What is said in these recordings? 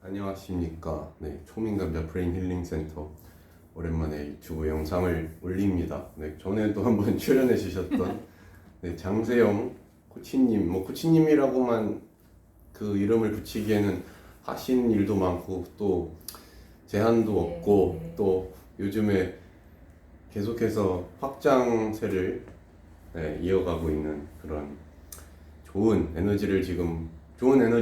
안녕하십니까. 네, 초민감자 브레인 힐링 센터 오랜만에 유튜브 영상을 올립니다. 네, 전에도 한번 출연해 주셨던 네, 장세영 코치님, 뭐 코치님이라고만 그 이름을 붙이기에는 하신 일도 많고 또 제한도 없고 또 요즘에 계속해서 확장세를 이어가고 있는 그런 좋은 에너지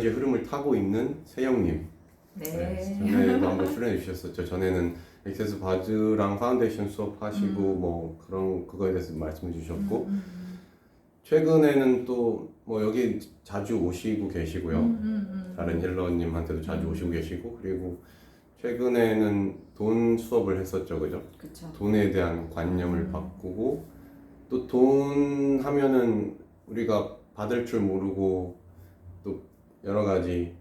흐름을 타고 있는 세영님. 네. 전에도 한번 출연해 주셨었죠. 전에는 액세스 바즈랑 파운데이션 수업 하시고 뭐 그거에 대해서 말씀해 주셨고 최근에는 또 뭐 여기 자주 오시고 계시고요. 다른 힐러님한테도 자주 오시고 계시고 그리고 최근에는 돈 수업을 했었죠, 그죠? 그쵸. 돈에 대한 관념을 바꾸고 또 돈 하면은 우리가 받을 줄 모르고 또 여러 가지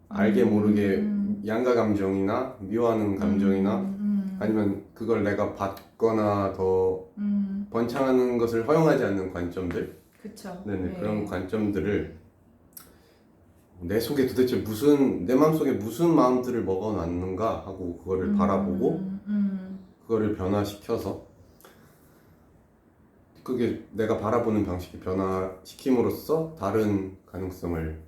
알게 모르게 양가 감정이나 미워하는 감정이나 아니면 그걸 내가 받거나 더 번창하는 것을 허용하지 않는 관점들, 그쵸. 네네, 네. 그런 관점들을 내 속에 도대체 내 마음속에 무슨 마음들을 먹어놨는가 하고 그거를 바라보고 그거를 변화시켜서 그게 내가 바라보는 방식이 변화시킴으로써 다른 가능성을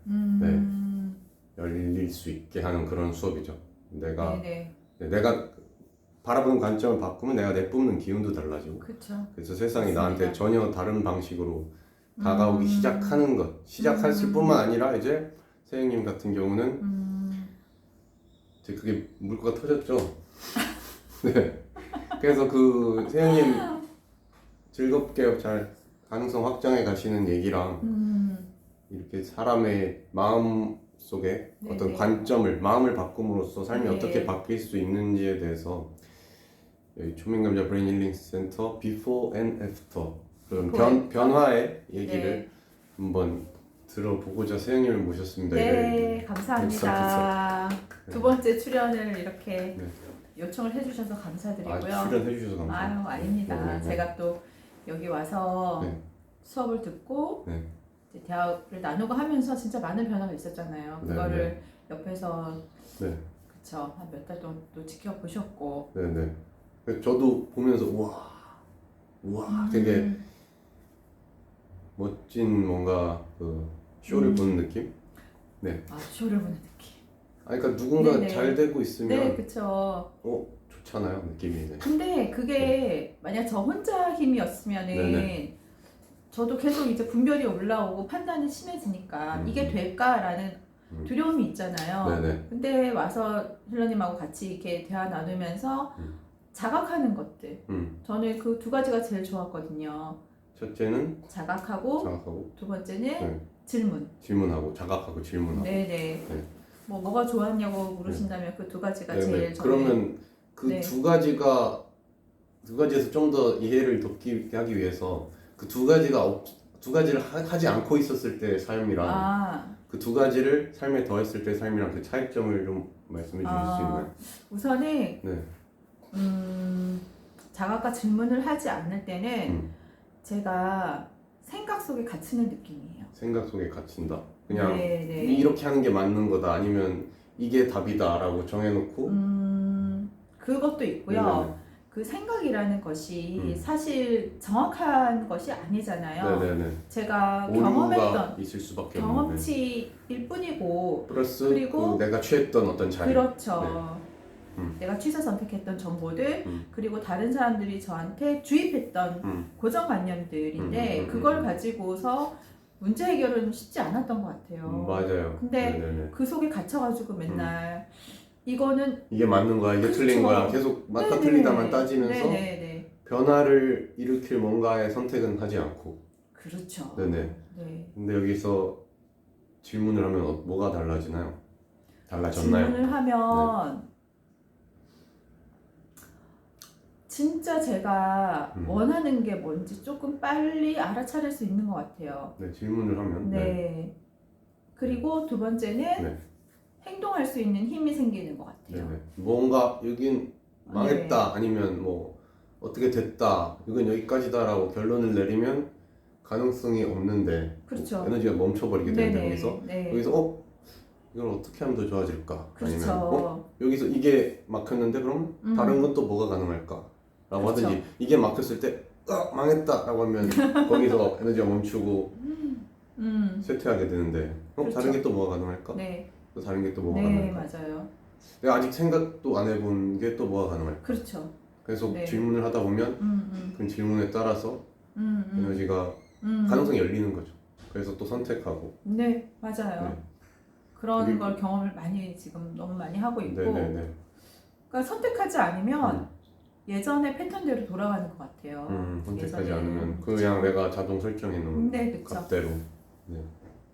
열릴 수 있게 하는 그런 수업이죠. 내가 바라보는 관점을 바꾸면 내가 내뿜는 기운도 달라지고 그쵸. 그래서 세상이 맞습니다. 나한테 전혀 다른 방식으로 다가오기 시작하는 것 시작했을 뿐만 아니라 이제 세영님 같은 경우는 이제 그게 물꼬가 터졌죠. 네. 그래서 그 세영님 즐겁게 잘 가능성 확장해 가시는 얘기랑 이렇게 사람의 마음 속에 어떤 관점을 마음을 바꿈으로써 삶이 어떻게 바뀔 수 있는지에 대해서 여기 초민감자 브레인 힐링 센터 비포 앤 애프터 그런 변화의 얘기를 한번 들어보고자 세영님을 모셨습니다. 네, 감사합니다. 두 번째 출연을 이렇게 네. 요청을 해주셔서 감사드리고요. 출연해 주셔서 감사합니다. 아유, 아닙니다. 네. 제가 또 여기 와서 네. 수업을 듣고 네. 이제 대화를 나누고 하면서 진짜 많은 변화가 있었잖아요. 그거를 옆에서 그쵸, 한 몇 달 동안 또 지켜보셨고. 네네. 저도 보면서 우와 되게 멋진 뭔가 그 쇼를 보는 느낌? 네. 아, 쇼를 보는 느낌. 그러니까 누군가 네네. 잘 되고 있으면 네, 그쵸. 좋잖아요 느낌이. 네. 근데 그게 만약 저 혼자 힘이었으면은 저도 계속 이제 분별이 올라오고 판단이 심해지니까 이게 될까라는 두려움이 있잖아요. 근데 와서 힐러님하고 같이 이렇게 대화 나누면서 자각하는 것들. 저는 그 두 가지가 제일 좋았거든요. 첫째는 자각하고 두 번째는 질문하고 자각하고 질문하고. 네네. 뭐가 좋았냐고 물으신다면 그 두 가지가 제일 그러면 그 두 가지에서 좀 더 이해를 돕게 하기 위해서 그 두 가지를 하지 않고 있었을 때의 삶이랑 그 두 가지를 삶에 더했을 때의 삶이랑 그 차이점을 좀 말씀해 주실 수 있나요? 우선은 자각과 질문을 하지 않을 때는 제가 생각 속에 갇히는 느낌이에요. 생각 속에 갇힌다. 그냥 이렇게 하는 게 맞는 거다 아니면 이게 답이다 라고 정해놓고 그것도 있고요. 그 생각이라는 것이 사실 정확한 것이 아니잖아요. 제가 경험했던 있을 수밖에 경험치일 뿐이고 플러스 그리고 내가 취했던 어떤 자리. 그렇죠. 내가 취사 선택했던 정보들 그리고 다른 사람들이 저한테 주입했던 고정관념들인데 그걸 가지고서 문제 해결은 쉽지 않았던 것 같아요. 맞아요. 근데 그 속에 갇혀가지고 맨날 이거는 이게 맞는 거야, 이게 틀린 거야 계속 맞다 틀리다만 따지면서 변화를 일으킬 뭔가의 선택은 하지 않고. 그렇죠. 근데 여기서 질문을 하면 뭐가 달라지나요? 달라졌나요? 질문을 하면 진짜 제가 원하는 게 뭔지 조금 빨리 알아차릴 수 있는 것 같아요. 질문을 하면. 그리고 두 번째는 행동할 수 있는 힘이 생기는 것 같아요. 뭔가 여긴 망했다 아니면 뭐 어떻게 됐다 이건 여기까지다라고 결론을 내리면 가능성이 없는데 그렇죠. 에너지가 멈춰버리게 되는데 여기서 이걸 어떻게 하면 더 좋아질까? 그렇죠. 아니면 여기서 이게 막혔는데 그럼 다른 건 또 뭐가 가능할까? 라고 그렇죠. 하든지 이게 막혔을 때 망했다 라고 하면 거기서 에너지가 멈추고 쇠퇴하게 되는데 그렇죠. 다른 게 또 뭐가 가능할까? 네. 또 다른 게 또 뭐가 네, 가능할까? 맞아요. 내가 아직 생각도 안 해본 게 또 뭐가 가능할까? 그렇죠. 계속 네. 질문을 하다 보면 그 질문에 따라서 에너지가 가능성이 열리는 거죠. 그래서 또 선택하고. 네, 맞아요. 네. 그런 그리고- 걸 경험을 많이 지금 너무 많이 하고 있고, 네네네. 그러니까 선택하지 않으면 예전의 패턴대로 돌아가는 것 같아요. 선택하지 예전에는. 않으면 그냥 내가 자동 설정해 놓은 네, 그쵸. 값대로. 네.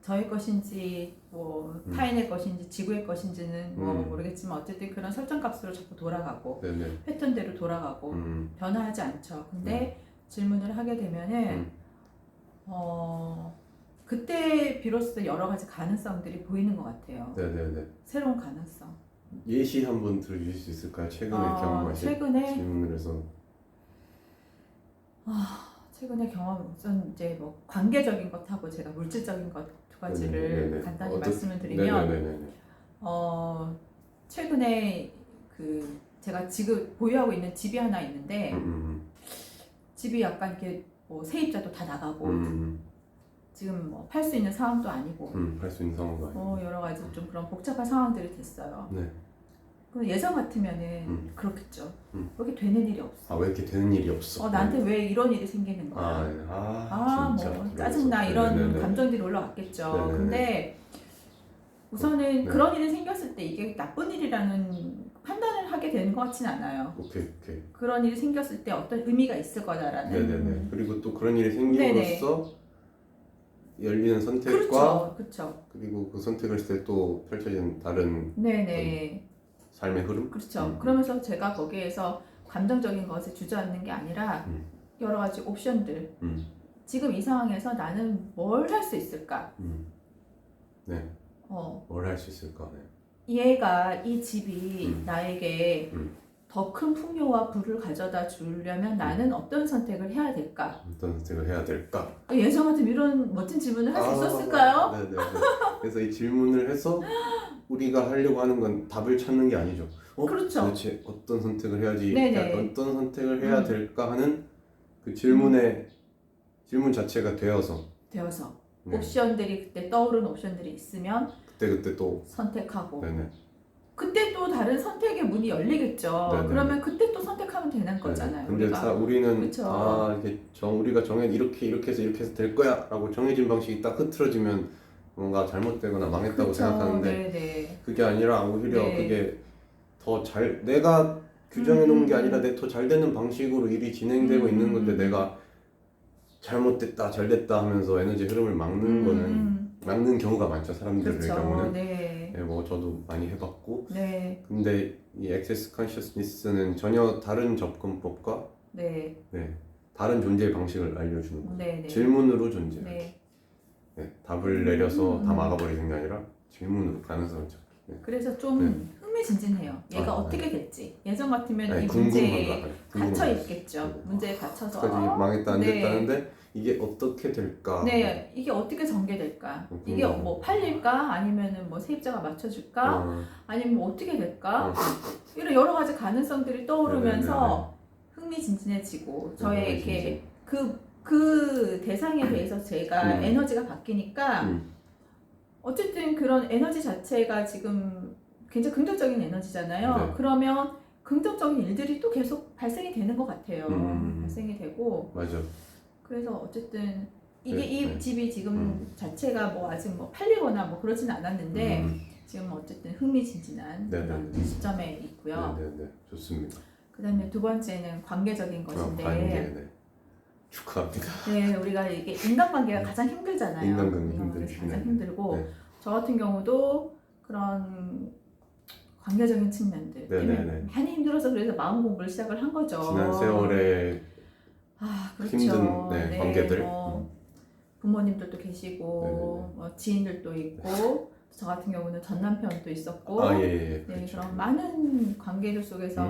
저의 것인지 뭐 타인의 것인지 지구의 것인지는 뭐 모르겠지만 어쨌든 그런 설정값으로 자꾸 돌아가고 네네. 패턴대로 돌아가고 변화하지 않죠. 근데 질문을 하게 되면은 그때 비로소 여러 가지 가능성들이 보이는 것 같아요. 네네네. 새로운 가능성. 예시 한번 들어주실 수 있을까요? 최근에 경험하신 최근에 질문을 해서. 최근에 경험 우선 이제 뭐 관계적인 것하고 제가 물질적인 것 두 가지를 네네. 간단히 말씀을 드리면 네네네. 최근에 그 제가 지금 보유하고 있는 집이 하나 있는데 집이 약간 이렇게 뭐 세입자도 다 나가고 지금 뭐 팔 수 있는 상황도 아니고 할 수 있는 상황도 아니고. 여러 가지 좀 그런 복잡한 상황들이 됐어요. 네. 그 예전 같으면은 그렇겠죠. 그렇게 되는 일이 없어. 아, 왜 이렇게 되는 일이 없어? 나한테 왜 이런 일이 생기는 거야? 진짜. 뭐 짜증나 이런 네네네. 감정들이 올라왔겠죠. 네네네. 근데 우선은 네. 그런 일이 생겼을 때 이게 나쁜 일이라는 판단을 하게 되는 것 같지는 않아요. 오케이. 그런 일이 생겼을 때 어떤 의미가 있을 거다라는. 네네네. 그리고 또 그런 일이 생김으로써 열리는 선택과 그렇죠. 그리고 그 선택을 했을 때 또 펼쳐지는 다른 네네. 삶의 흐름? 그렇죠. 그러면서 제가 거기에서 감정적인 것에 주저앉는 게 아니라 여러 가지 옵션들. 지금 이 상황에서 나는 뭘 할 수 있을까? 네. 뭘 할 수 있을까? 네. 얘가 이 집이 나에게 더 큰 풍요와 부를 가져다 주려면 나는 어떤 선택을 해야 될까? 어떤 선택을 해야 될까? 예전 같으면 이런 멋진 질문을 할 수 있었을까요? 네네. 그래서 이 질문을 해서 우리가 하려고 하는 건 답을 찾는 게 아니죠. 그렇죠. 도대체 어떤 선택을 해야지, 네네. 어떤 선택을 해야 될까 하는 그 질문 자체가 되어서 네. 옵션들이 그때 떠오르는 옵션들이 있으면 그때 또 선택하고 네네. 그때 또 다른 선택의 문이 열리겠죠. 네네. 그러면 그때 또 선택하면 되는 거잖아요. 근데 우리가. 우리는 그쵸. 이렇게 우리가 이렇게 해서 될 거야라고 정해진 방식이 딱 흐트러지면 뭔가 잘못되거나 망했다고 그쵸. 생각하는데 네네. 그게 아니라 오히려 네. 그게 더 내가 규정해 놓은 게 아니라 더 잘 되는 방식으로 일이 진행되고 있는 건데 내가 잘못됐다 잘됐다 하면서 에너지 흐름을 막는 거는 막는 경우가 많죠. 사람들의 그렇죠. 경우는. 네. 뭐 저도 많이 해봤고. 네. 근데 이 액세스 컨셔스니스는 전혀 다른 접근법과 네. 다른 존재의 방식을 알려주는 거예요. 네. 질문으로 존재. 네. 답을 내려서 다 막아버리는 게 아니라 질문으로 가능성을 찾기. 그래서 좀 흥미진진해요. 얘가 어떻게 됐지? 예전 같으면 이 문제에 갇혀 있겠죠. 문제에 갇혀서 망했다 안 됐다는데 이게 어떻게 될까? 네, 이게 어떻게 전개될까? 이게 뭐 팔릴까? 아니면은 뭐 세입자가 맞춰줄까? 아니면 뭐 어떻게 될까? 이런 여러 가지 가능성들이 떠오르면서 흥미진진해지고 저에게 그 대상에 대해서 제가 에너지가 바뀌니까 어쨌든 그런 에너지 자체가 지금 굉장히 긍정적인 에너지잖아요. 네. 그러면 긍정적인 일들이 또 계속 발생이 되는 것 같아요. 발생이 되고. 맞아. 그래서 어쨌든 이게 네, 이 집이 지금 자체가 뭐 아직 뭐 팔리거나 뭐 그러진 않았는데 지금 어쨌든 흥미진진한 그런 시점에 있고요. 네네네. 좋습니다. 그다음에 두 번째는 관계적인 것인데. 관계. 축하합니다. 네, 우리가 이게 인간관계가 가장 힘들잖아요. 인간관계 힘들죠. 가장 힘들고 저 같은 경우도 그런 관계적인 측면들 때문에 많이 힘들어서 그래서 마음 공부를 시작을 한 거죠. 지난 세월에 그렇죠. 힘든 관계들. 부모님들도 계시고 뭐 지인들도 있고 저 같은 경우는 전 남편도 있었고 예. 네, 그런 많은 관계들 속에서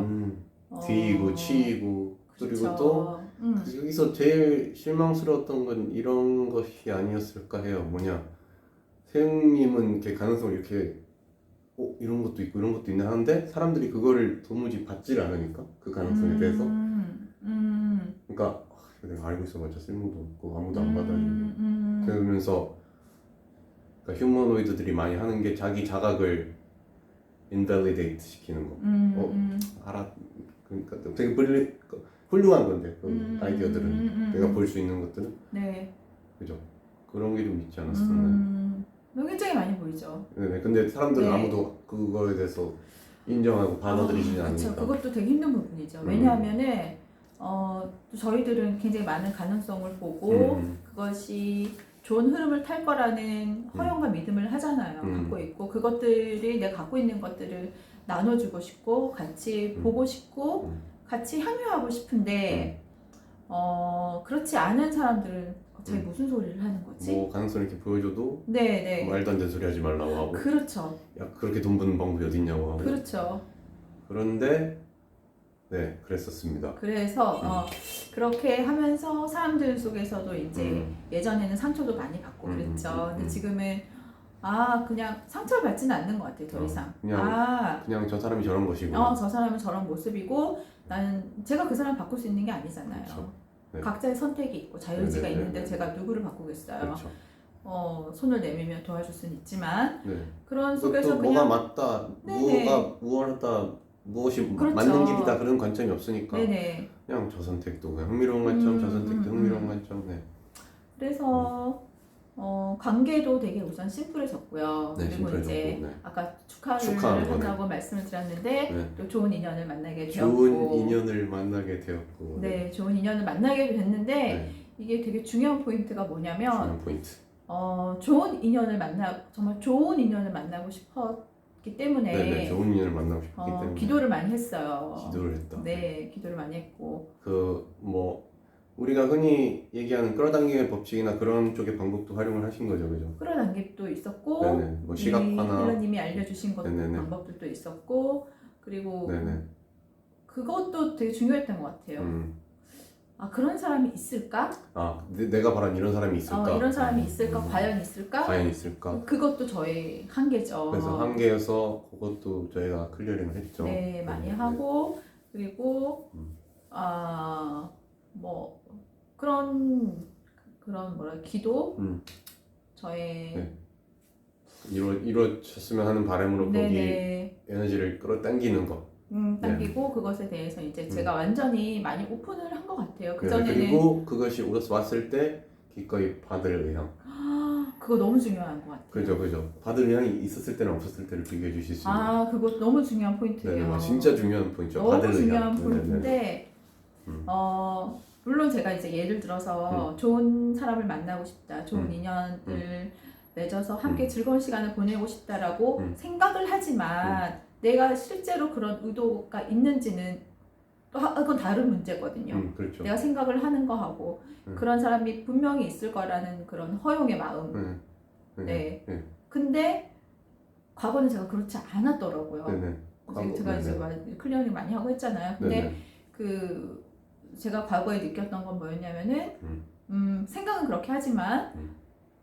뒤이고 치이고 그리고 그렇죠. 또 여기서 제일 실망스러웠던 건 이런 것이 아니었을까 해요. 뭐냐, 세웅님은 이렇게 가능성을 이렇게 이런 것도 있고 이런 것도 있나 하는데 사람들이 그거를 도무지 받지를 않으니까 그 가능성에 대해서 그러니까 내가 알고 있어봤자 쓸모도 없고 아무도 안 받아주고 그러면서 그러니까 휴머노이드들이 많이 하는 게 자기 자각을 invalidate 시키는 거. 알아. 그러니까 되게 훌륭한 건데 그 아이디어들은 내가 볼 수 있는 것들은 네. 그죠. 그런 게 좀 있지 않았었나요? 굉장히 많이 보이죠. 네네. 근데 사람들은 네. 아무도 그거에 대해서 인정하고 받아들이지 그렇죠. 않으니까. 그것도 되게 힘든 부분이죠. 왜냐하면은 또 저희들은 굉장히 많은 가능성을 보고 그것이 좋은 흐름을 탈 거라는 허영과 믿음을 하잖아요. 갖고 있고 그것들이 내가 갖고 있는 것들을 나눠주고 싶고 같이 보고 싶고 같이 향유하고 싶은데 그렇지 않은 사람들은 자기 무슨 소리를 하는 거지? 뭐 가능성 이렇게 보여줘도 네네. 말도 안 되는 소리 하지 말라고 하고. 그렇죠. 야 그렇게 돈 버는 방법이 어딨냐고 하고. 그렇죠. 그런데 네 그랬었습니다. 그래서 그렇게 하면서 사람들 속에서도 이제 예전에는 상처도 많이 받고 그랬죠. 근데 지금은 그냥 상처를 받지는 않는 것 같아요. 더 이상. 그냥 저 사람이 저런 것이고. 저 사람은 저런 모습이고 나는 제가 그 사람 바꿀 수 있는 게 아니잖아요. 그렇죠. 네. 각자의 선택이 있고 자유의지가 네네네. 있는데 제가 누구를 바꾸겠어요. 그렇죠. 손을 내밀면 도와줄 수는 있지만 네. 그런 속에서 또 그냥 뭐가 맞다, 네네. 뭐가 우월하다, 무엇이 그렇죠. 맞는 길이다 그런 관점이 없으니까 네네. 그냥 저 선택도 그냥 흥미로운 관점, 저 선택도 흥미로운 관점. 네. 그래서 관계도 되게 우선 심플해졌고요. 네, 그리고 이제 심플해졌고, 네. 아까 축하를 축하하는 거네. 한다고 말씀을 드렸는데 네. 또 좋은 인연을 만나게 되었고 좋은 인연을 만나게 되었고. 네, 좋은 인연을 만나게 됐는데 네. 이게 되게 중요한 포인트가 뭐냐면 중요한 포인트. 좋은 인연을 정말 좋은 인연을 만나고 싶었기 때문에 네네, 좋은 인연을 만나고 싶기 때문에 기도를 많이 했어요. 기도를 했다. 네, 기도를 많이 했고 뭐 우리가 흔히 얘기하는 끌어당김의 법칙이나 그런 쪽의 방법도 활용을 하신 거죠, 그죠? 끌어당김도 있었고, 네네, 뭐 시각화나 힐러님이 알려주신 네네네. 방법들도 있었고, 그리고 네네. 그것도 되게 중요했던 것 같아요. 그런 사람이 있을까? 내가 바란 이런 사람이 있을까? 이런 사람이 있을까? 과연 있을까? 과연 있을까? 그것도 저의 한계죠. 그래서 한계여서 그것도 저희가 클리어링을 했죠. 네, 많이 하고 그리고 뭐 그런 기도 저의 네. 이루어졌으면 하는 바람으로 거기 에너지를 끌어당기는 거. 당기고 그것에 대해서 이제 제가 완전히 많이 오픈을 한 것 같아요. 그전에는 그리고 그것이 왔을 때 기꺼이 받을 의향. 그거 너무 중요한 것 같아요. 그죠. 받을 의향이 있었을 때랑 없었을 때를 비교해 주실 수 있는. 그거 너무 중요한 포인트예요. 네네, 진짜 중요한 포인트죠. 너무 받을 중요한 의향. 포인트인데 물론 제가 이제 예를 들어서 좋은 사람을 만나고 싶다, 좋은 인연을 맺어서 함께 즐거운 시간을 보내고 싶다라고 생각을 하지만 내가 실제로 그런 의도가 있는지는 또 그건 다른 문제거든요. 그렇죠. 내가 생각을 하는 거하고 그런 사람이 분명히 있을 거라는 그런 허용의 마음. 네. 근데 과거는 제가 그렇지 않았더라고요. 제가 이제 클리어링 많이 하고 했잖아요. 근데 제가 과거에 느꼈던 건 뭐였냐면은 생각은 그렇게 하지만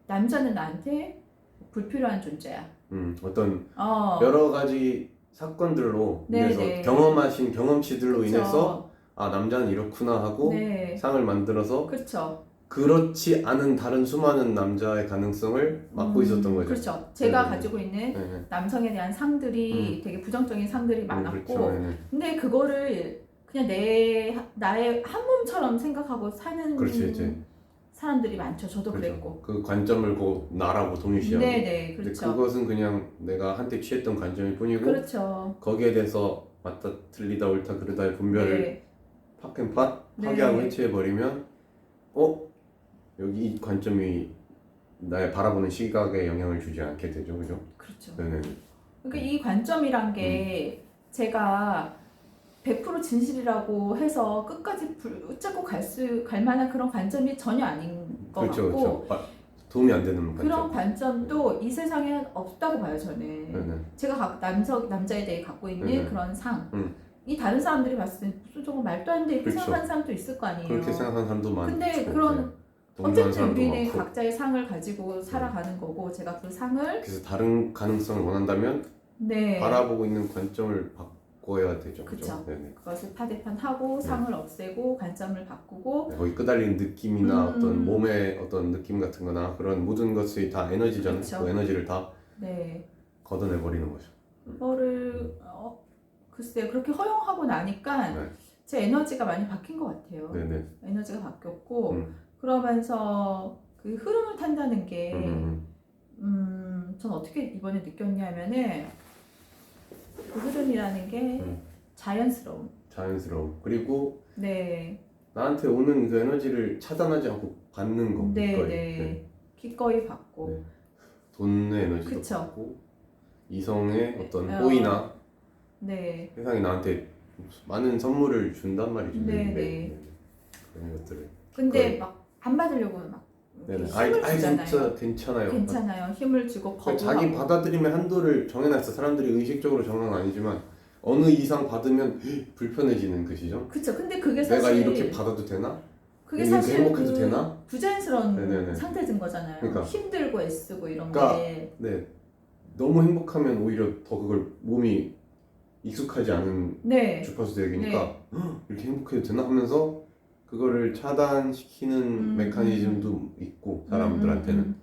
남자는 나한테 불필요한 존재야. 어떤 여러 가지 사건들로 인해서 경험하신 경험치들로 인해서 남자는 이렇구나 하고 상을 만들어서 그렇지 않은 다른 수많은 남자의 가능성을 맡고 있었던 거죠. 그렇죠. 제가 가지고 있는 남성에 대한 상들이 되게 부정적인 상들이 많았고 근데 그거를 그냥 나의 한 몸처럼 생각하고 사는 사람들이 많죠. 저도 그랬고. 그 관점을 나라고 동일시하고. 네네, 그렇죠. 근데 그것은 그냥 내가 한때 취했던 관점일 뿐이고. 그렇죠. 거기에 대해서 맞다, 틀리다, 옳다, 그르다의 분별을 팍앤팟 파괴하고 해체해버리면, 여기 이 관점이 나의 바라보는 시각에 영향을 주지 않게 되죠, 그죠? 그렇죠. 네네. 그러니까 이 관점이란 게 제가 100% 진실이라고 해서 끝까지 붙잡고 갈 만한 그런 관점이 전혀 아닌 것 같고 도움이 안 되는 관점. 그런 관점도 이 세상에 없다고 봐요 저는. 제가 남자에 대해 갖고 있는 그런 상 이 다른 사람들이 봤을 때 무슨 저거 말도 안 돼 이렇게 생각하는 사람도 있을 거 아니에요. 그렇게 생각하는 사람도 많고 근데 그런 어쨌든 우리는 각자의 상을 가지고 살아가는 거고 제가 그 상을 그래서 다른 가능성을 원한다면 네. 바라보고 있는 관점을 바꿔야 되죠. 그쵸. 네네. 그것을 파대판하고 상을 없애고 관점을 바꾸고 네, 거기 끄달리는 느낌이나 어떤 몸의 어떤 느낌 같은 거나 그런 모든 것이 다 에너지잖아요. 그쵸. 그 에너지를 다 네. 걷어내버리는 거죠. 그거를 글쎄 그렇게 허용하고 나니까 네. 제 에너지가 많이 바뀐 것 같아요. 네네. 에너지가 바뀌었고 음. 그러면서 그 흐름을 탄다는 게 전 어떻게 이번에 느꼈냐면은 그 흐름이라는 게 자연스러움. 그리고 네. 나한테 오는 그 에너지를 차단하지 않고 받는 거. 네, 기꺼이. 네. 기꺼이 받고. 네. 돈의 에너지도 그쵸. 받고 이성의 어떤 어. 호의나 네. 세상이 나한테 많은 선물을 준단 말이죠. 네, 네. 네. 그런 것들을. 근데 막 안 받으려고 막 네네. 힘을 주잖아요. 진짜 괜찮아요. 괜찮아요. 힘을 주고 거부하고. 자기 받아들임의 한도를 정해놨어. 사람들이 의식적으로 정한 건 아니지만 어느 이상 받으면 불편해지는 것이죠. 그쵸. 근데 그게 사실 내가 이렇게 받아도 되나? 그게 이렇게 사실 행복해도 되나? 부자연스러운 네네네. 상태인 거잖아요. 그러니까. 힘들고 애쓰고 이런 그러니까. 게. 네. 너무 행복하면 오히려 더 그걸 몸이 익숙하지 않은 네. 주파수 대역이니까 이렇게 행복해도 되나 하면서 그거를 차단시키는 메커니즘도 있고 사람들한테는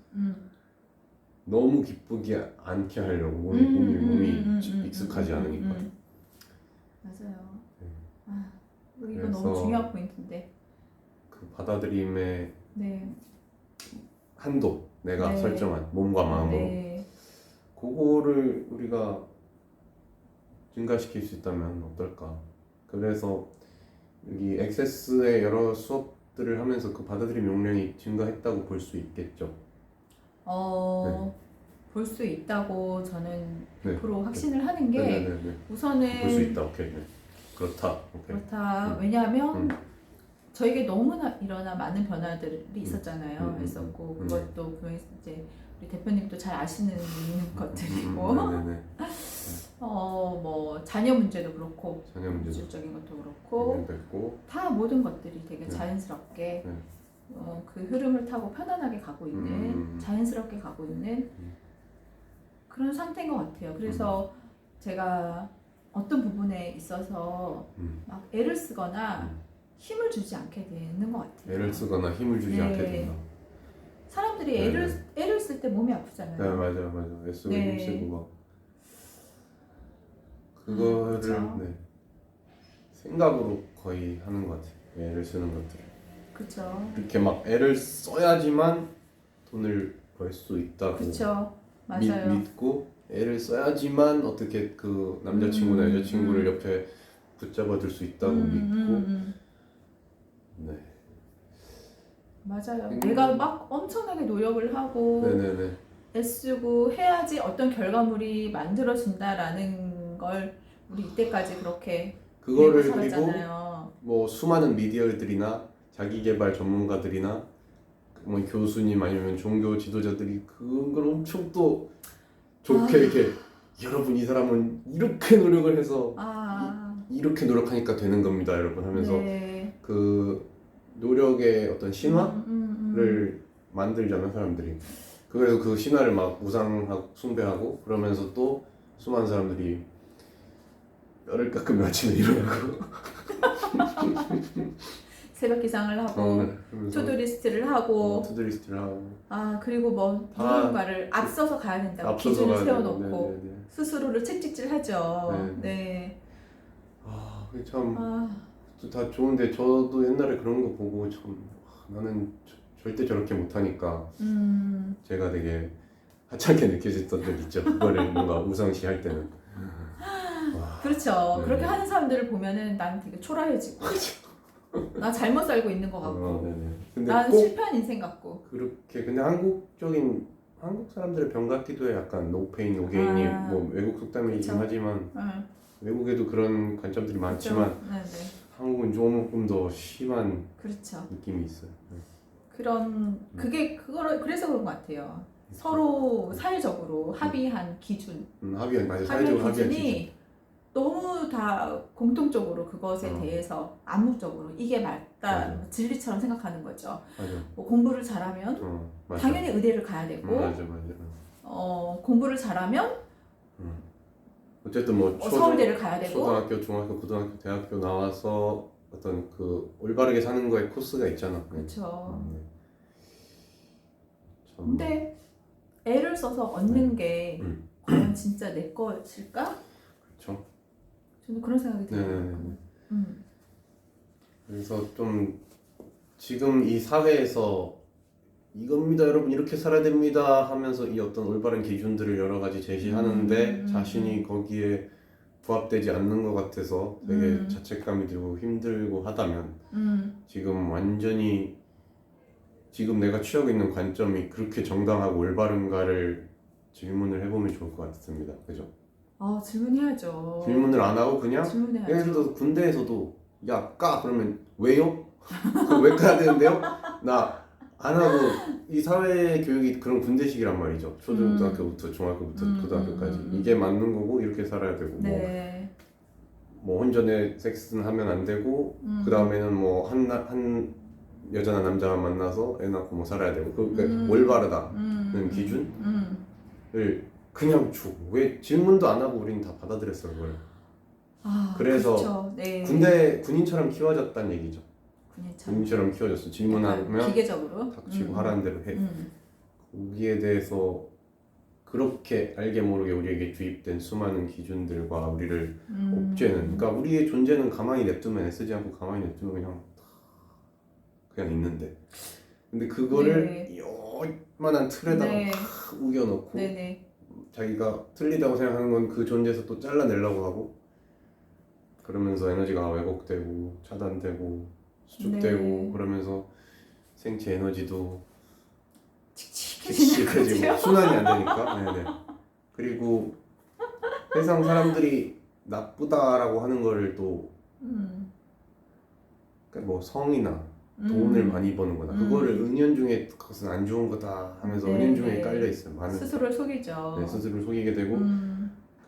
너무 기쁘지 않게 하려고 몸이 익숙하지 않으니까. 맞아요. 네. 아, 이거 그래서 너무 중요한 포인트인데. 그 받아들임의 네. 한도 내가 네. 설정한 몸과 마음으로 네. 그거를 우리가 증가시킬 수 있다면 어떨까. 그래서 여기 액세스의 여러 수업들을 하면서 그 받아들임 용량이 증가했다고 볼 수 있겠죠. 볼 수 있다고 저는 네. 100% 확신을 하는 게 네네네. 우선은 볼 수 있다. 오케이. 네. 그렇다. 오케이. 그렇다. 왜냐하면 저에게 너무나 일어나 많은 변화들이 있었잖아요. 있었고 그것도 분명히 이제 우리 대표님도 잘 아시는 것들이고 네네네. 뭐 자녀 문제도 그렇고 자녀 문제도 물질적인 것도 그렇고 됐고 다 모든 것들이 되게 자연스럽게 네. 그 흐름을 타고 편안하게 가고 있는 자연스럽게 가고 있는 그런 상태인 것 같아요. 그래서 제가 어떤 부분에 있어서 막 애를 쓰거나 힘을 주지 않게 되는 것 같아요. 애를 쓰거나 힘을 주지 네. 않게 된다. 사람들이 애를 쓸 때 몸이 아프잖아요. 네, 맞아. 애쓰고 네. 힘쓰고 막 그거를 그쵸. 네. 생각으로 거의 하는 것 같아요. 애를 쓰는 것들. 그렇죠. 이렇게 막 애를 써야지만 돈을 벌 수 있다고 그렇죠. 맞아요. 믿고 애를 써야지만 어떻게 그 남자친구나 여자친구를 옆에 붙잡아둘 수 있다고 믿고 네. 맞아요. 내가 막 엄청나게 노력을 하고 네네네. 애쓰고 해야지 어떤 결과물이 만들어진다라는 걸 우리 이때까지 그렇게 그거를 믿고 그리고 살았잖아요. 뭐 수많은 미디어들이나 자기개발 전문가들이나 뭐 교수님 아니면 종교 지도자들이 그걸 엄청 또 좋게 이렇게 여러분 이 사람은 이렇게 노력을 해서 이렇게 노력하니까 되는 겁니다 여러분 하면서 네. 그 노력의 어떤 신화를 만들잖아 사람들이. 그래서 그 신화를 막 우상하고 숭배하고 그러면서 또 수많은 사람들이 뼈를 깎으며 아침에 일어나고 새벽 기상을 하고 투두리스트를 하고 투두리스트를 하고 그리고 뭐 누군가를 앞서서 가야 된다고 기준을 세워놓고 스스로를 책찍질하죠. 네. 그게 참 다 좋은데 저도 옛날에 그런 거 보고 참 나는 절대 저렇게 못하니까 제가 되게 하찮게 느껴졌던 적 있죠. 그거를 뭔가 우상시할 때는. 그렇죠. 네. 그렇게 하는 사람들을 보면은 난 되게 초라해지고 나 잘못 살고 있는 것 같고 근데 난 실패한 인생 같고 그렇게 근데 한국 사람들의 병 같기도 해. 약간 no pain no gain이 뭐 외국 속담이긴 하지만 외국에도 그런 관점들이 많지만 한국은 조금 더 심한 느낌이 있어요. 그거를 그래서 그런 것 같아요. 서로 사회적으로 합의한 기준, 합의한 기준이 너무 다 공통적으로 그것에 대해서 암묵적으로 이게 맞다, 진리처럼 생각하는 거죠. 뭐 공부를 잘하면 당연히 의대를 가야 되고, 공부를 잘하면 어쨌든 뭐 서울대를 가야 되고 초등학교, 중학교, 고등학교, 대학교 나와서 어떤 그 올바르게 사는 거에 코스가 있잖아. 그렇죠. 참. 근데 애를 써서 얻는 게 과연 진짜 내 것일까? 그렇죠. 저는 그런 생각이 들어요. 그래서 좀 지금 이 사회에서 이겁니다 여러분 이렇게 살아야 됩니다 하면서 이 어떤 올바른 기준들을 여러 가지 제시하는데 자신이 거기에 부합되지 않는 것 같아서 되게 자책감이 들고 힘들고 하다면 지금 완전히 지금 내가 취하고 있는 관점이 그렇게 정당하고 올바른가를 질문을 해보면 좋을 것 같습니다. 그죠? 질문해야죠. 질문을 안 하고 그냥 질문해야죠. 예를 들어서 군대에서도 야 까 그러면 왜요? 그거 왜 까야 되는데요? 나 안 하고 이 사회 교육이 그런 군대식이란 말이죠. 초등학교부터 중학교부터 고등학교까지 이게 맞는 거고 이렇게 살아야 되고 네. 뭐 혼전의 섹스는 하면 안 되고 그 다음에는 뭐 한 여자나 남자만 만나서 애 낳고 뭐 살아야 되고 그러니까 올바르다는 기준을 그냥 주고 왜 질문도 안 하고 우리는 다 받아들였어 그걸. 그래서 그렇죠. 네. 군인처럼 키워졌다는 얘기죠. 군인처럼 키워졌어. 질문하면 기계적으로 닥치고 하라는 대로 해. 거기에 대해서 그렇게 알게 모르게 우리에게 주입된 수많은 기준들과 우리를 옥죄는 그러니까 우리의 존재는 가만히 냅두면 애쓰지 않고 가만히 냅두면 그냥 있는데 근데 그거를 요만한 틀에다가 막 우겨넣고 자기가 틀리다고 생각하는 건 그 존재에서 또 잘라내려고 하고 그러면서 에너지가 왜곡되고 차단되고 수축되고 그러면서 생체 에너지도 칙칙해지고 순환이 안 되니까 그리고 세상 사람들이 나쁘다라고 하는 거를 또 그러니까 뭐 성이나 돈을 많이 버는 거나 그거를 은연중에 그것은 안 좋은 거다 하면서 은연중에 깔려 있어요. 많은 스스로를 속이죠. 스스로를 속이게 되고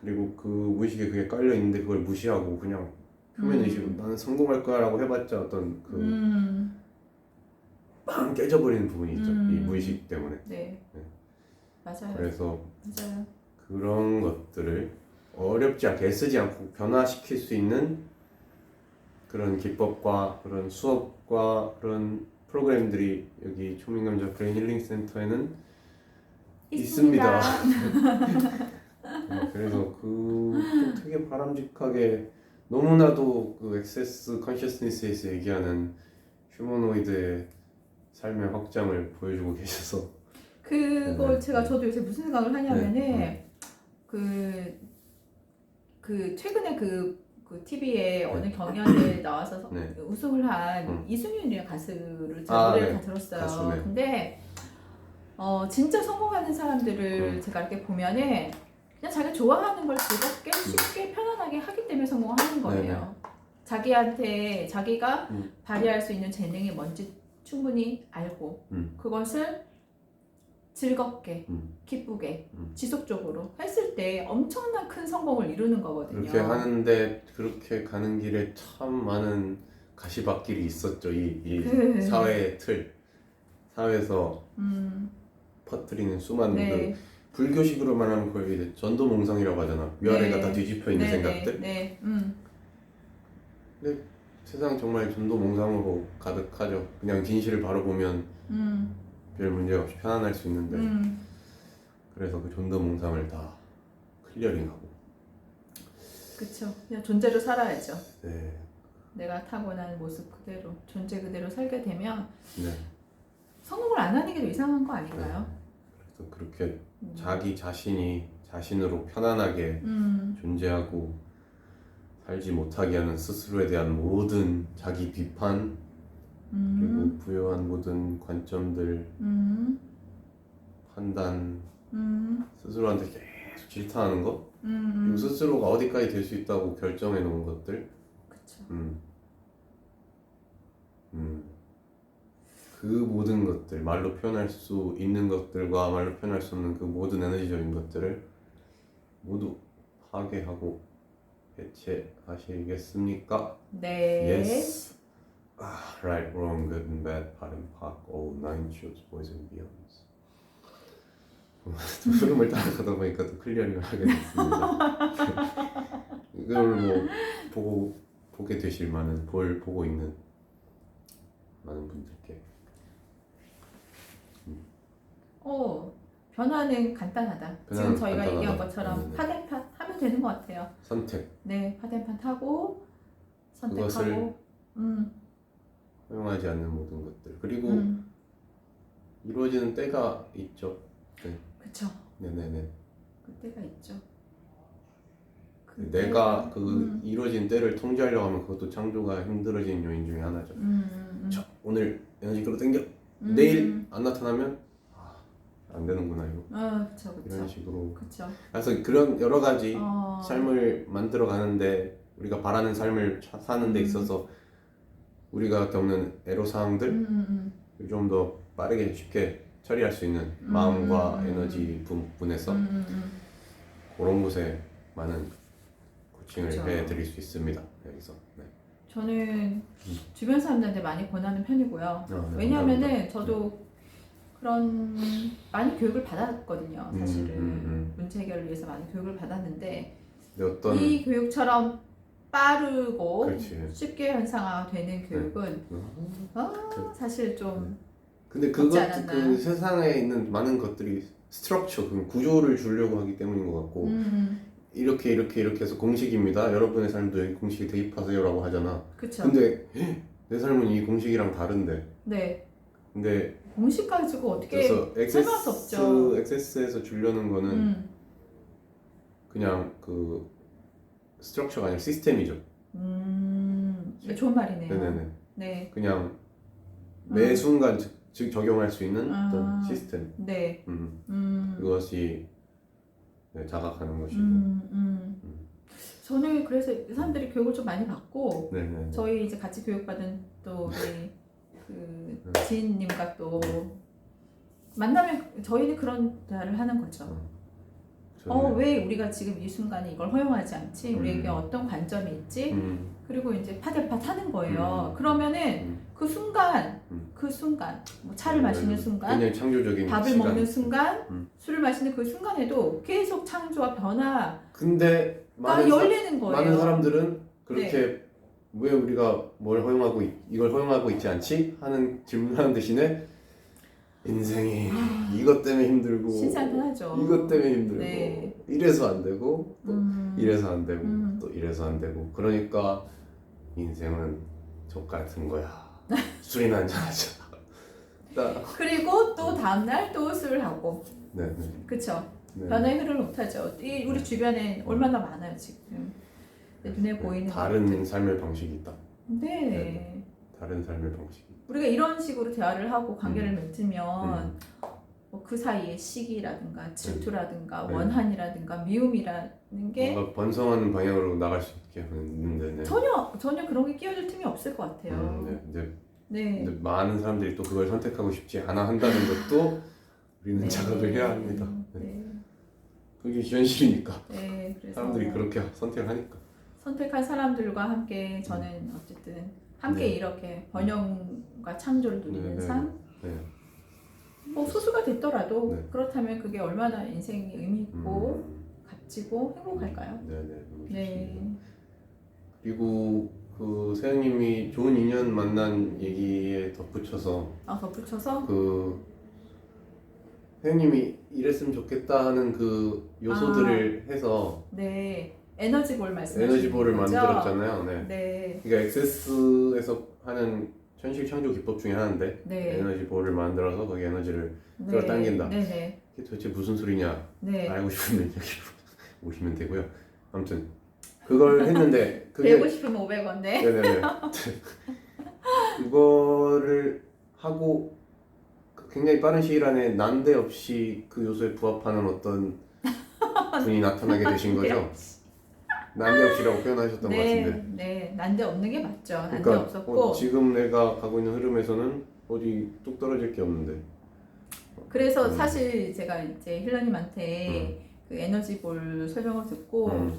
그리고 그 무의식에 그게 깔려 있는데 그걸 무시하고 그냥 표면 의식으로 나는 성공할 거야라고 해봤자 어떤 빵 깨져버리는 부분이 있죠. 이 무의식 때문에. 네. 맞아요. 그래서 맞아요. 그런 것들을 어렵지 않게 애쓰지 않고 변화시킬 수 있는 그런 기법과 그런 수업과 그런 프로그램들이 여기 초민감자 브레인 힐링 센터에는 있습니다. 그래서 그 되게 바람직하게 너무나도 그 액세스 컨셔스니스에서 얘기하는 휴머노이드의 삶의 확장을 보여주고 계셔서 그걸 저도 요새 무슨 생각을 하냐면은 그 최근에 그 TV에 어느 경연에 나와서 우승을 한 이승윤이라는 가수를 제가 노래를 다 들었어요. 가수네. 근데 진짜 성공하는 사람들을 제가 이렇게 보면은 그냥 자기가 좋아하는 걸 즐겁게 쉽게 편안하게 하기 때문에 성공하는 거예요. 자기한테 자기가 발휘할 수 있는 재능이 뭔지 충분히 알고 그것을 즐겁게 기쁘게 지속적으로 했을 때 엄청난 큰 성공을 이루는 거거든요. 그렇게 하는데 그렇게 가는 길에 참 많은 가시밭길이 있었죠. 이 사회의 틀 사회에서 퍼뜨리는 수많은 그 불교식으로 말하면 거의 이제 전도몽상이라고 하잖아. 위아래가 다 뒤집혀 있는 생각들. 근데 세상 정말 전도몽상으로 가득하죠. 그냥 진실을 바로 보면 별 문제가 없이 편안할 수 있는데 그래서 그 전도몽상을 다 클리어링하고 그쵸. 그냥 존재로 살아야죠. 네. 내가 타고난 모습 그대로 존재 그대로 살게 되면 네. 성공을 안 하는 게 더 이상한 거 아닐까요? 그래서 그렇게 자기 자신이 자신으로 편안하게 존재하고 살지 못하게 하는 스스로에 대한 모든 자기 비판 그리고 부여한 모든 관점들 판단 스스로한테 계속 질타하는 것 그리고 스스로가 어디까지 될 수 있다고 결정해 놓은 것들 그쵸. 그 모든 것들 말로 표현할 수 있는 것들과 말로 표현할 수 없는 그 모든 에너지적인 것들을 모두 파괴하고 해체하시겠습니까? 네. Yes. Right, wrong, good and bad, part and park, all nine shoots, boys and beyonds. 흐름을 따라가다 보니까 또 클리어링을 하게 됐습니다. 이걸 뭐 보게 되실 만한 보고 있는 많은 분들께 변화는 간단하다. 지금 저희가 간단하다. 얘기한 것처럼 파덴판 하면 되는 것 같아요. 선택. 네, 파덴판 타고 선택하고 그것을 허용하지 않는 모든 것들 그리고 이루어지는 때가 있죠. 네. 그쵸. 네네네. 그 때가 있죠. 내가 이루어진 때를 통제하려고 하면 그것도 창조가 힘들어지는 요인 중에 하나죠. 자, 오늘 에너지 끌어당겨. 내일 안 나타나면 안 되는구나 이거. 그쵸. 이런 식으로. 그쵸. 그래서 그런 여러 가지 삶을 만들어 가는데 우리가 바라는 삶을 사는 데 있어서 우리가 겪는 애로 사항들 좀 더 빠르게 쉽게 처리할 수 있는 마음과 에너지 부분에서 그런 곳에 많은 코칭을 그쵸. 해드릴 수 있습니다. 여기서. 네. 저는 주변 사람들한테 많이 권하는 편이고요. 네, 왜냐하면은 감사합니다. 저도 그런 많이 교육을 받았거든요. 사실은 문제 해결을 위해서 많이 교육을 받았는데 이 교육처럼 빠르고 그렇지. 쉽게 현상화되는 교육은 사실 좀 근데 그것 그 세상에 있는 많은 것들이 스트럭처, 그 구조를 주려고 하기 때문인 것 같고 이렇게 해서 공식입니다. 여러분의 삶도 여기 공식에 대입하세요라고 하잖아. 그쵸. 근데 내 삶은 이 공식이랑 다른데. 네. 근데 공식 가지고 어떻게 설명할 수 없죠. 액세스에서 주려는 거는 그냥 그 스트럭처가 아니라 시스템이죠. 좋은 말이네요. 네네네. 네. 그냥 매 순간 즉 적용할 수 있는 어떤 시스템. 네. 그것이 자각하는 것이고. 저는 그래서 사람들이 교육을 좀 많이 받고 네네네. 저희 이제 같이 교육받은 또 우리 그 지인님과 또 만나면 저희는 그런 대화를 하는 거죠. 왜 우리가 지금 이 순간에 이걸 허용하지 않지? 우리에게 어떤 관점이 있지? 그리고 이제 파대파 타는 거예요. 그러면은 그 순간 뭐 차를 마시는 순간, 굉장히 창조적인 밥을 시간. 먹는 순간, 술을 마시는 그 순간에도 계속 창조와 변화가 근데 열리는 거예요. 많은 사람들은 그렇게 왜 우리가 이걸 허용하고 있지 않지? 하는 질문하는 대신에 인생이 이것 때문에 힘들고 신사하죠. 이것 때문에 힘들고 네. 이래서 안 되고 또 이래서 안 되고 또 이래서 안 되고 그러니까 인생은 족 같은 거야. 술이나 한잔하자. 그리고 또 다음날 또 술을 하고. 네. 그쵸. 네. 변화의 흐름을 못하죠. 우리 주변에 얼마나 많아요 지금. 눈에 보이는 다른 것들. 삶의 방식이 있다. 네. 다른 삶의 방식이. 우리가 이런 식으로 대화를 하고 관계를 맺으면 뭐 그 사이에 시기라든가 질투라든가 원한이라든가 미움이라는 게 뭔가 번성하는 방향으로 나갈 수 있게 하는데 전혀 그런 게 끼어들 틈이 없을 것 같아요. 근데 많은 사람들이 또 그걸 선택하고 싶지 않아 한다는 것도 우리는 자각을 해야 합니다. 그게 현실이니까. 그래서 사람들이 그렇게 선택을 하니까. 선택한 사람들과 함께 저는 어쨌든 함께 이렇게 번영과 창조를 누리는 삶. 뭐 소수가 됐더라도 그렇다면 그게 얼마나 인생이 의미 있고 값지고 행복할까요? 네. 그리고 그 세영님이 좋은 인연 만난 얘기에 덧붙여서 그 세영님이 이랬으면 좋겠다 하는 그 요소들을 해서 에너지볼 말씀하시는 에너지볼을 거죠? 만들었잖아요. 그러니까 액세스에서 하는 현실 창조 기법 중에 하나인데 에너지볼을 만들어서 거기 에너지를 끌어당긴다. 이게 도대체 무슨 소리냐 알고 싶으면 여기로 오시면 되고요. 아무튼 그걸 했는데 배우고 싶으면 500원 네. 그거를 하고 굉장히 빠른 시일 안에 난데없이 그 요소에 부합하는 어떤 분이 나타나게 되신 거죠? 난데없이라고 표현하셨던 것 같은데. 난데없는 게 맞죠. 난데 그러니까 없었고 지금 내가 가고 있는 흐름에서는 어디 뚝 떨어질 게 없는데. 그래서 사실 제가 이제 힐러님한테 그 에너지볼 설명을 듣고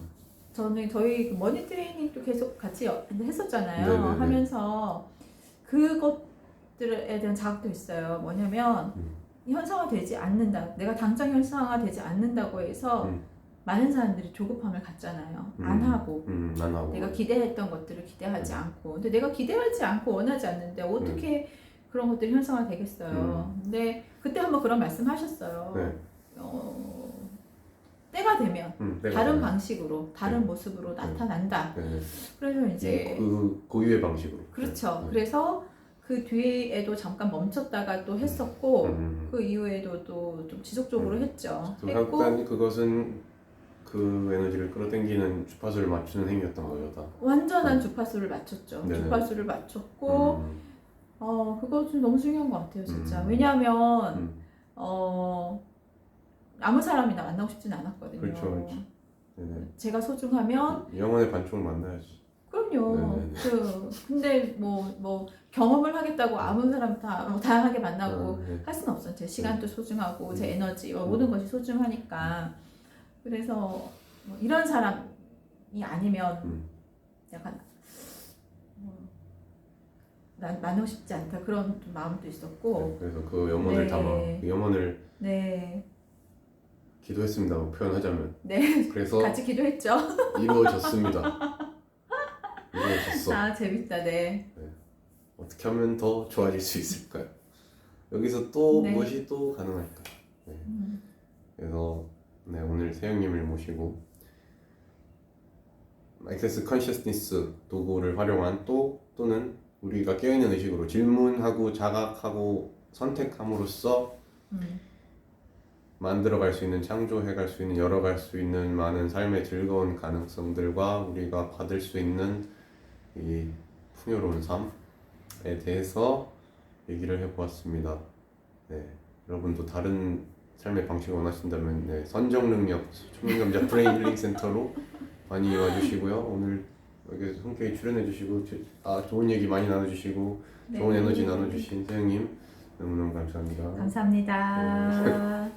저희 머니 트레이닝도 계속 같이 했었잖아요. 하면서 그것들에 대한 자극도 있어요. 뭐냐면 현상화되지 않는다. 내가 당장 현상화되지 않는다고 해서 많은 사람들이 조급함을 갖잖아요. 안 하고. 안 하고. 내가 기대했던 것들을 기대하지 않고. 근데 내가 기대하지 않고 원하지 않는데 어떻게 그런 것들이 현상화되겠어요. 근데 그때 한번 그런 말씀하셨어요. 네. 때가 되면 때가 다른 되면. 방식으로, 다른 모습으로 나타난다. 네. 그래서 이제 그 고유의 방식으로. 그렇죠. 네. 그래서 그 뒤에도 잠깐 멈췄다가 또 했었고 그 이후에도 또 좀 지속적으로 했죠. 했고 잠깐 그것은 그 에너지를 끌어당기는 주파수를 맞추는 행위였던 거죠, 다. 완전한 주파수를 맞췄죠. 네네. 주파수를 맞췄고 그거 좀 너무 중요한 것 같아요, 진짜. 왜냐하면 아무 사람이나 만나고 싶진 않았거든요. 그렇죠. 네네. 제가 소중하면 영혼의 반쪽을 만나야지. 그럼요. 근데 뭐 경험을 하겠다고 아무 사람 다 다양하게 만나고 할 수는 없어요. 제 시간도 소중하고 제 에너지 모든 것이 소중하니까. 그래서 뭐 이런 사람이 아니면 약간 난 만나고 싶지 않다 그런 좀 마음도 있었고. 그래서 그 염원을 담아 그 염원을 기도했습니다. 표현하자면. 네. 그래서 같이 기도했죠. 이루어졌습니다. 이루어졌어. 아 재밌다. 네. 어떻게 하면 더 좋아질 수 있을까요? 여기서 또 네. 무엇이 또 가능할까요? 네. 그래서 오늘 세영님을 모시고 액세스 컨셔스니스 도구를 활용한 또는 우리가 깨어있는 의식으로 질문하고 자각하고 선택함으로써 만들어갈 수 있는, 창조해갈 수 있는, 열어갈 수 있는 많은 삶의 즐거운 가능성들과 우리가 받을 수 있는 이 풍요로운 삶에 대해서 얘기를 해보았습니다. 네, 여러분도 다른 삶의 방식을 원하신다면 선정능력 초명감자 브레인 힐링 센터로 많이 와주시고요. 오늘 여기 흔쾌히 출연해주시고 좋은 얘기 많이 나눠주시고 좋은 에너지 나눠주신 세영님 너무너무 감사합니다. 감사합니다.